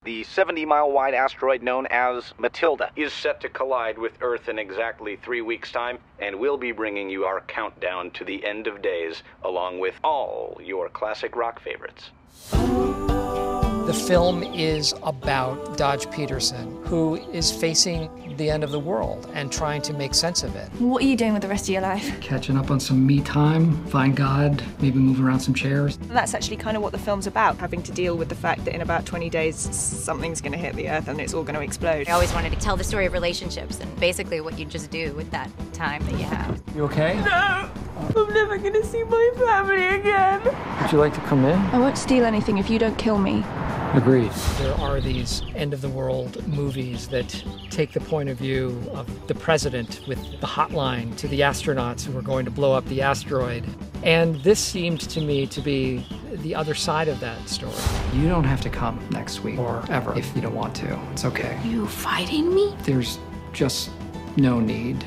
The 70-mile-wide asteroid known as Matilda is set to collide with Earth in exactly 3 weeks' time, and we'll be bringing you our countdown to the end of days, along with all your classic rock favorites. The film is about Dodge Peterson, who is facing the end of the world and trying to make sense of it. What are you doing with the rest of your life? Catching up on some me time, find God, maybe move around some chairs. That's actually kind of what the film's about, having to deal with the fact that in about 20 days something's going to hit the Earth and it's all going to explode. I always wanted to tell the story of relationships and basically what you just do with that time that you have. You okay? No! I'm never going to see my family again. Would you like to come in? I won't steal anything if you don't kill me. Agreed. There are these end-of-the-world movies that take the point of view of the president with the hotline to the astronauts who are going to blow up the asteroid. And this seemed to me to be the other side of that story. You don't have to come next week or ever if you don't want to. It's okay. You fighting me? There's just no need.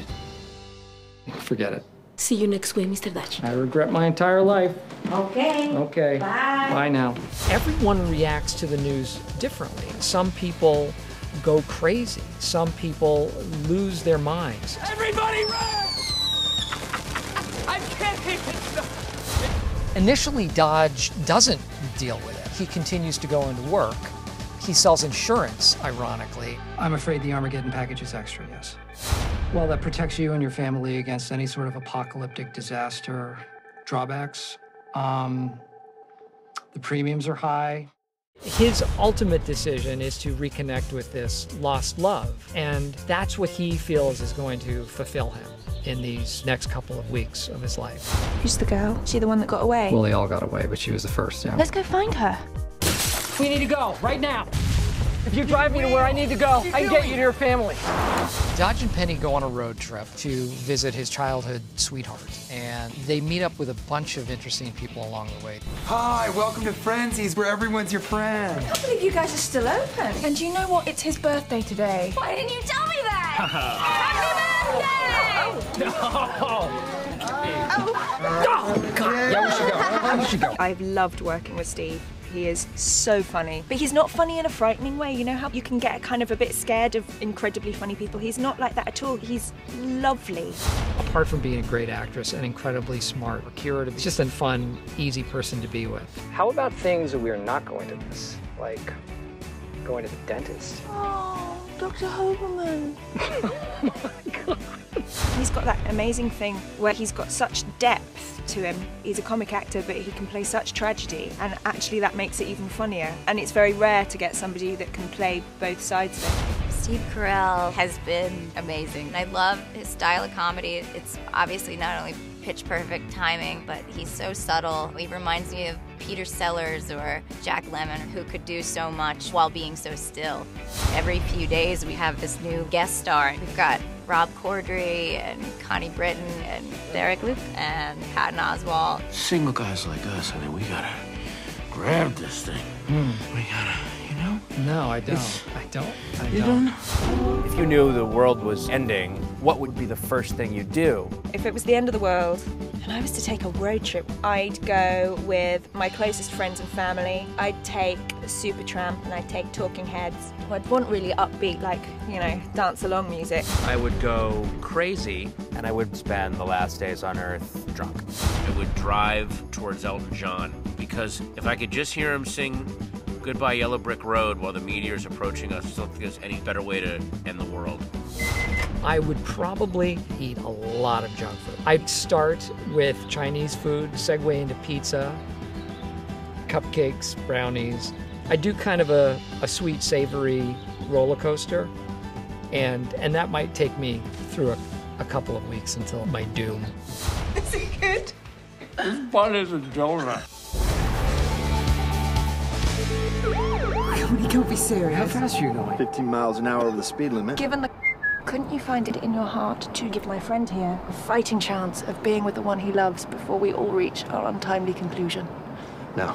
Forget it. See you next week, Mr. Dutch. I regret my entire life. Okay. Okay. Bye. Bye now. Everyone reacts to the news differently. Some people go crazy. Some people lose their minds. Everybody run! I can't even stop. Initially, Dodge doesn't deal with it. He continues to go into work. He sells insurance, ironically. I'm afraid the Armageddon package is extra, yes. Well, that protects you and your family against any sort of apocalyptic disaster. Drawbacks, the premiums are high. His ultimate decision is to reconnect with this lost love, and that's what he feels is going to fulfill him in these next couple of weeks of his life. Who's the girl? She the one that got away? Well, they all got away, but she was the first, yeah. Let's go find her. We need to go, right now. If you drive me to where I need to go, I can get you to your family. Dodge and Penny go on a road trip to visit his childhood sweetheart, and they meet up with a bunch of interesting people along the way. Hi, welcome to Frenzies, where everyone's your friend. I can't believe you guys are still open. And do you know what? It's his birthday today. Why didn't you tell me that? Happy birthday! Oh, God. Yeah, we should go. We should go. I've loved working with Steve. He is so funny, but he's not funny in a frightening way. You know how you can get kind of a bit scared of incredibly funny people? He's not like that at all. He's lovely. Apart from being a great actress and incredibly smart, Keira is just a fun, easy person to be with. How about things that we're not going to miss, like going to the dentist? Oh, Dr. Hoberman. Oh my God. He's got that amazing thing where he's got such depth to him. He's a comic actor, but he can play such tragedy, and actually that makes it even funnier. And it's very rare to get somebody that can play both sides of it. Steve Carell has been amazing. I love his style of comedy. It's obviously not only pitch-perfect timing, but he's so subtle. He reminds me of Peter Sellers or Jack Lemmon, who could do so much while being so still. Every few days we have this new guest star. We've got Rob Corddry and Connie Britton and Derek Luke and Patton Oswalt. Single guys like us, I mean, we gotta grab this thing. We gotta, you know? No, I don't. You don't know? If you knew the world was ending, what would be the first thing you'd do? If it was the end of the world and I was to take a road trip, I'd go with my closest friends and family. I'd take Supertramp and I'd take Talking Heads. I'd want really upbeat, like, you know, dance-along music. I would go crazy, and I would spend the last days on Earth drunk. I would drive towards Elton John, because if I could just hear him sing Goodbye Yellow Brick Road while the meteor's approaching us, I don't think there's any better way to end the world. I would probably eat a lot of junk food. I'd start with Chinese food, segue into pizza, cupcakes, brownies. I do kind of a sweet, savory roller coaster, and that might take me through a couple of weeks until my doom. Is it good? As fun as a donut. You can't be serious. How fast are you going? 15 miles an hour over the speed limit. Given the... Couldn't you find it in your heart to give my friend here a fighting chance of being with the one he loves before we all reach our untimely conclusion? No.